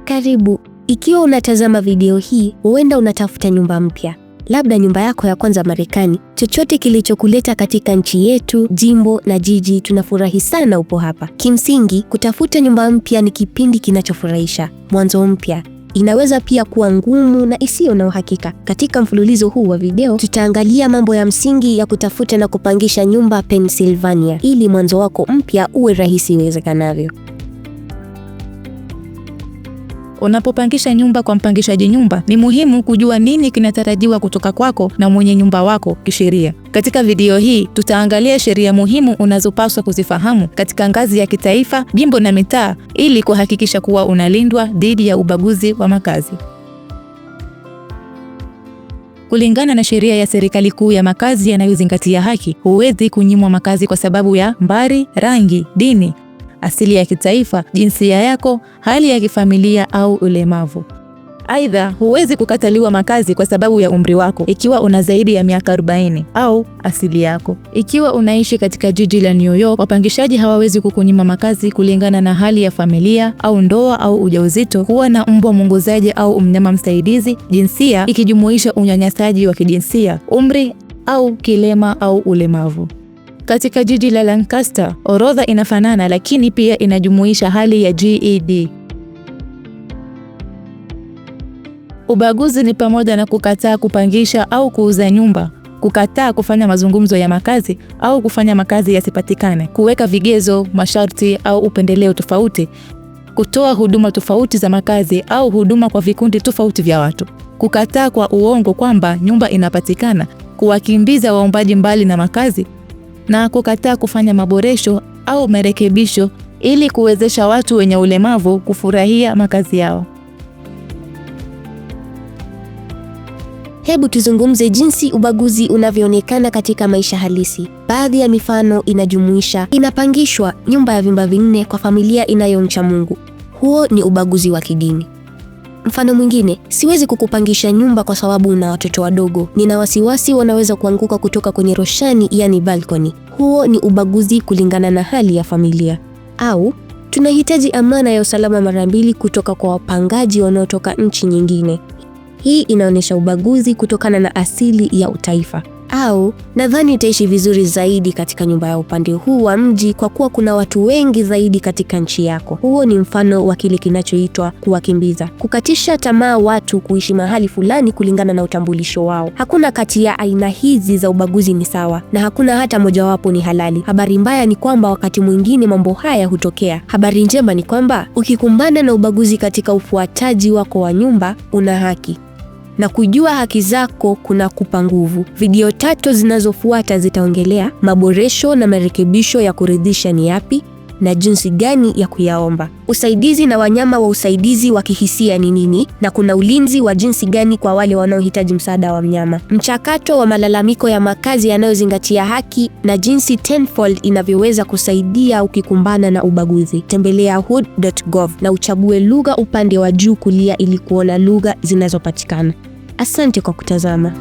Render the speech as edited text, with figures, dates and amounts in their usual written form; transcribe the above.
Karibu. Ikiwa unatazama video hii, huenda unatafuta nyumba mpya. Labda nyumba yako ya kwanza Marekani. Chochote kilichokuleta katika nchi yetu, jimbo na jiji, tunafurahi sana upo hapa. Kimsingi, kutafuta nyumba mpya ni kipindi kinachofurahisha. Mwanzo mpya inaweza pia kuwa ngumu na isiyo na uhakika. Katika mfululizo huu wa video, tutaangalia mambo ya msingi ya kutafuta na kupangisha nyumba Pennsylvania, ili mwanzo wako mpya uwe rahisi iwezekanavyo. Unapopangisha nyumba kwa mpangishaji nyumba, ni muhimu kujua nini kinatarajiwa kutoka kwako na mwenye nyumba wako kisheria. Katika video hii, tutaangalia sheria muhimu unazopaswa kuzifahamu katika ngazi ya kitaifa, jimbo na mitaa, ili kuhakikisha kuwa unalindwa dhidi ya ubaguzi wa makazi. Kulingana na sheria ya serikali kuu ya makazi yanayozingatia haki, huwezi kunyimwa makazi kwa sababu ya mbari, rangi, dini, asili ya kitaifa, jinsia yako, hali ya kifamilia au ulemavu. Aidha, huwezi kukataliwa makazi kwa sababu ya umri wako ikiwa una zaidi ya miaka 40 au asili yako. Ikiwa unaishi katika jiji la New York, wapangishaji hawawezi kukunyima makazi kulingana na hali ya familia au ndoa au ujauzito, kuwa na mbwa mwongozaji au mnyama msaidizi, jinsia ikijumuisha unyanyasaji wa kijinsia, umri au kilema au ulemavu. Katika jiji la Lancaster, orodha inafanana lakini pia inajumuisha hali ya GED. Ubaguzi ni pamoja na kukataa kupangisha au kuuza nyumba, kukataa kufanya mazungumzo ya makazi au kufanya makazi yasipatikane, kuweka vigezo, masharti au upendeleo tofauti, kutoa huduma tofauti za makazi au huduma kwa vikundi tofauti vya watu, kukataa kwa uongo kwamba nyumba inapatikana, kuwakimbiza waombaji mbali na makazi, na kukataa kufanya maboresho au marekebisho ili kuwezesha watu wenye ulemavu kufurahia makazi yao. Hebu tuzungumze jinsi ubaguzi unavyoonekana katika maisha halisi. Baadhi ya mifano inajumuisha: inapangishwa nyumba ya vyumba 4 kwa familia inayomcha Mungu. Huo ni ubaguzi wa kidini. Mfano mwingine: siwezi kukupangisha nyumba kwa sababu una watoto wadogo. Nina wasiwasi wanaweza kuanguka kutoka kwenye roshani, yani balcony. Huo ni ubaguzi kulingana na hali ya familia. Au tunahitaji amana ya usalama mara 2 kutoka kwa wapangaji wanaotoka nchi nyingine. Hii inaonyesha ubaguzi kutokana na asili ya utaifa. Au nadhani utaishi vizuri zaidi katika nyumba ya upande huu wa mji kwa kuwa kuna watu wengi zaidi katika nchi yako. Huo ni mfano wa kile kinachoitwa kuwakimbiza, kukatisha tamaa watu kuishi mahali fulani kulingana na utambulisho wao. Hakuna kati ya aina hizi za ubaguzi ni sawa, na hakuna hata mojawapo ni halali. Habari mbaya ni kwamba wakati mwingine mambo haya hutokea. Habari njema ni kwamba ukikumbana na ubaguzi katika ufuataji wako wa nyumba, una haki. Na kujua haki zako kuna kupa nguvu. Video 3 zinazofuata zitaongelea maboresho na marekebisho ya kuridhisha ni yapi na jinsi gani ya kuyaomba. Usaidizi na wanyama wa usaidizi wa kihisia ni nini, na kuna ulinzi wa jinsi gani kwa wale wanaohitaji msaada wa mnyama. Mchakato wa malalamiko ya makazi yanayozingatia haki na jinsi Tenfold inavyoweza kusaidia ukikumbana na ubaguzi. Tembelea hood.gov na uchague lugha upande wa juu kulia ili kuona lugha zinazopatikana. Asante kwa kutazama.